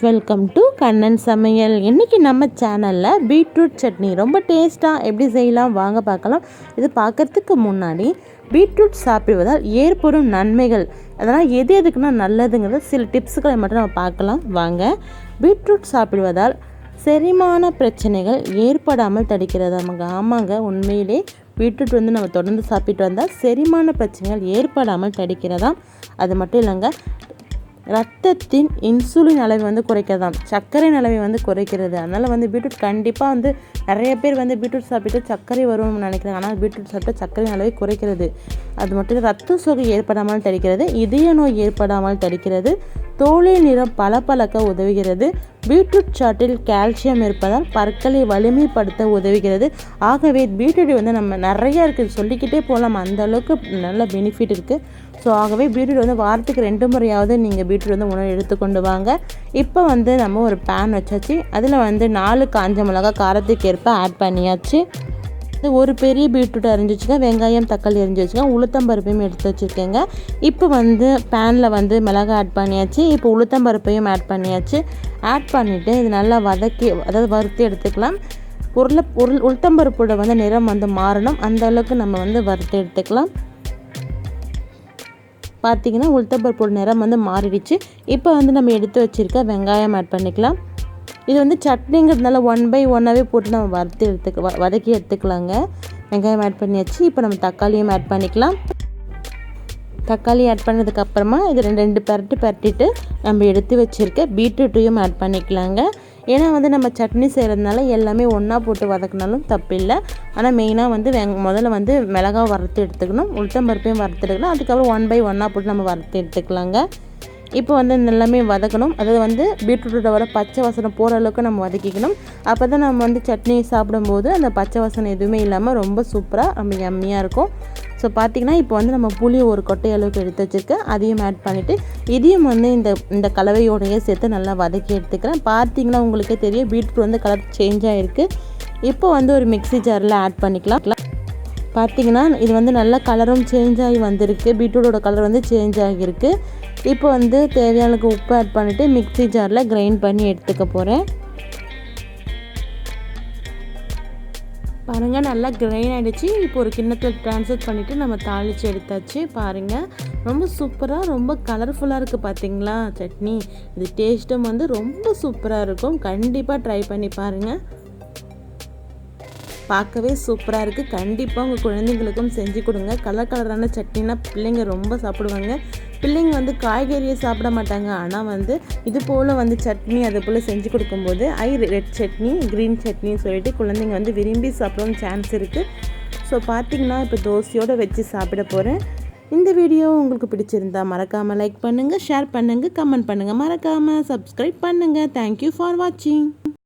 Welcome to kannansamayal. இன்றைக்கி நம்ம சேனலில் பீட்ரூட் சட்னி ரொம்ப டேஸ்ட்டாக எப்படி செய்யலாம் வாங்க பார்க்கலாம். இது பார்க்குறதுக்கு முன்னாடி பீட்ரூட் சாப்பிடுவதால் ஏற்படும் நன்மைகள் அதனால் எது எதுக்குன்னா நல்லதுங்கிறத சில டிப்ஸுகளை மட்டும் நம்ம பார்க்கலாம் வாங்க. பீட்ரூட் சாப்பிடுவதால் செரிமான பிரச்சனைகள் ஏற்படாமல் தடுக்கிறது. ஆமாங்க, உண்மையிலே பீட்ரூட் நம்ம தொடர்ந்து சாப்பிட்டு வந்தால் செரிமான பிரச்சனைகள் ஏற்படாமல் தடுக்கிறதாம். அது மட்டும் இல்லைங்க, ரத்தத்தின் இன்சுலின் அளவை குறைக்கிறதாம், சர்க்கரை அளவை குறைக்கிறது. அதனால் பீட்ரூட் கண்டிப்பாக நிறைய பேர் பீட்ரூட் சாப்பிட்டு சர்க்கரை வரும்னு நினைக்கிறாங்க. ஆனால் பீட்ரூட் சாப்பிட்டு சர்க்கரை அளவை குறைக்கிறது. அது மட்டும் இல்லை, ரத்த சோகை ஏற்படாமல் தடுக்கிறது, இதய நோய் ஏற்படாமல் தடுக்கிறது, தோலின் நிறம் பளபளக்க உதவுகிறது. பீட்ரூட் சாற்றில் கால்சியம் இருப்பதால் பற்களை வலிமைப்படுத்த உதவுகிறது. ஆகவே பீட்ரூட் நம்ம நிறையா இருக்குது, சொல்லிக்கிட்டே போகலாம், அந்த அளவுக்கு நல்ல பெனிஃபிட் இருக்குது. ஸோ ஆகவே பீட்ரூட் வாரத்துக்கு 2 முறையாவது நீங்கள் பீட்ரூட் உணவு எடுத்துக்கொண்டு வாங்க. இப்போ நம்ம ஒரு பேன் வச்சாச்சு. அதில் 4 காஞ்ச மிளகா காரத்துக்கு ஏற்ப ஆட் பண்ணியாச்சு. ஒரு பெரிய பீட்ரூட் அரிஞ்சு வச்சுக்கேன், வெங்காயம் தக்காளி அரிஞ்சு வச்சுக்கேன், உளுத்தம்பருப்பையும் எடுத்து வச்சுருக்கேங்க. இப்போ பேனில் மிளகா ஆட் பண்ணியாச்சு. இப்போ உளுத்தம்பருப்பையும் ஆட் பண்ணியாச்சு. ஆட் பண்ணிவிட்டு இது நல்லா வதக்கி, அதாவது வறுத்து எடுத்துக்கலாம். உளுத்தம்பருப்போட நிறம் மாறணும், அந்த அளவுக்கு நம்ம வறுத்து எடுத்துக்கலாம். பார்த்திங்கன்னா உளுத்தம்பருப்போட நிறம் மாறிடுச்சு. இப்போ நம்ம எடுத்து வச்சுருக்க வெங்காயம் ஆட் பண்ணிக்கலாம். இது சட்னிங்கிறதுனால 1 by 1ஆகவே போட்டு நம்ம வதக்கி எடுத்துக்கலாங்க. வெங்காயம் ஆட் பண்ணியாச்சு. இப்போ நம்ம தக்காளியும் ஆட் பண்ணிக்கலாம். தக்காளி ஆட் பண்ணதுக்கப்புறமா இது 2 பரட்டிட்டு நம்ம எடுத்து வச்சுருக்க பீட்ரூட்டையும் ஆட் பண்ணிக்கலாங்க. ஏன்னா நம்ம சட்னி செய்கிறதுனால எல்லாமே ஒன்றா போட்டு வதக்கினாலும் தப்பில்லை. ஆனால் மெயினாக முதல்ல மிளகாய் வறுத்து எடுத்துக்கணும், உளுத்தம்பருப்பையும் வறுத்து எடுக்கணும். அதுக்கப்புறம் 1 by 1ஆக போட்டு நம்ம வறுத்து எடுத்துக்கலாங்க. இப்போ எல்லாமே வதக்கணும். அதாவது பீட்ரூட்டோட வர பச்சை வாசனை போகிற அளவுக்கு நம்ம வதக்கிக்கணும். அப்போ தான் நம்ம சட்னி சாப்பிடும்போது அந்த பச்சை வாசனை எதுவுமே இல்லாமல் ரொம்ப சூப்பராக நம்ம யம்மியாக இருக்கும். ஸோ பார்த்திங்கன்னா இப்போ நம்ம புளி ஒரு கொட்டை அளவுக்கு எடுத்து வச்சுருக்கேன், அதையும் ஆட் பண்ணிவிட்டு இதையும் இந்த கலவையோடையே சேர்த்து நல்லா வதக்கி எடுத்துக்கிறேன். பார்த்திங்கன்னா உங்களுக்கே தெரியும் பீட்ரூட் கலர் சேஞ்ச் ஆகிருக்கு. இப்போ ஒரு மிக்ஸி ஜாரில் ஆட் பண்ணிக்கலாம். பார்த்திங்கன்னா இது நல்லா கலரும் சேஞ்ச் ஆகி வந்திருக்கு, பீட்ரூட்டோட கலர் சேஞ்ச் ஆகியிருக்கு. இப்போ தேவையான உப்பு ஆட் பண்ணிவிட்டு மிக்ஸி ஜாரில் கிரைண்ட் பண்ணி எடுத்துக்க போகிறேன். பாருங்கள், நல்லா கிரைண்ட் ஆகிடுச்சு. இப்போ ஒரு கிண்ணத்தில் ட்ரான்ஸ்ஃபர் பண்ணிவிட்டு நம்ம தாளித்து எடுத்தாச்சு. பாருங்கள், ரொம்ப சூப்பராக ரொம்ப கலர்ஃபுல்லாக இருக்குது. பார்த்திங்களா சட்னி, இது டேஸ்ட்டும் ரொம்ப சூப்பராக இருக்கும். கண்டிப்பாக ட்ரை பண்ணி பாருங்கள். பார்க்கவே சூப்பராக இருக்குது. கண்டிப்பாக உங்கள் குழந்தைங்களுக்கும் செஞ்சு கொடுங்க. கலரான சட்னினா பிள்ளைங்க ரொம்ப சாப்பிடுவாங்க. பிள்ளைங்க காய்கறியை சாப்பிட மாட்டாங்க. ஆனால் இது போல் சட்னி அது போல் செஞ்சு கொடுக்கும்போது ரெட் சட்னி க்ரீன் சட்னின்னு சொல்லிட்டு குழந்தைங்க விரும்பி சாப்பிடவும் சான்ஸ் இருக்குது. ஸோ பார்த்திங்கன்னா இப்போ தோசையோடு வச்சு சாப்பிட போகிறேன். இந்த வீடியோ உங்களுக்கு பிடிச்சிருந்தா மறக்காமல் லைக் பண்ணுங்கள், ஷேர் பண்ணுங்கள், கமெண்ட் பண்ணுங்கள், மறக்காமல் சப்ஸ்கிரைப் பண்ணுங்கள். தேங்க்யூ ஃபார் வாட்சிங்.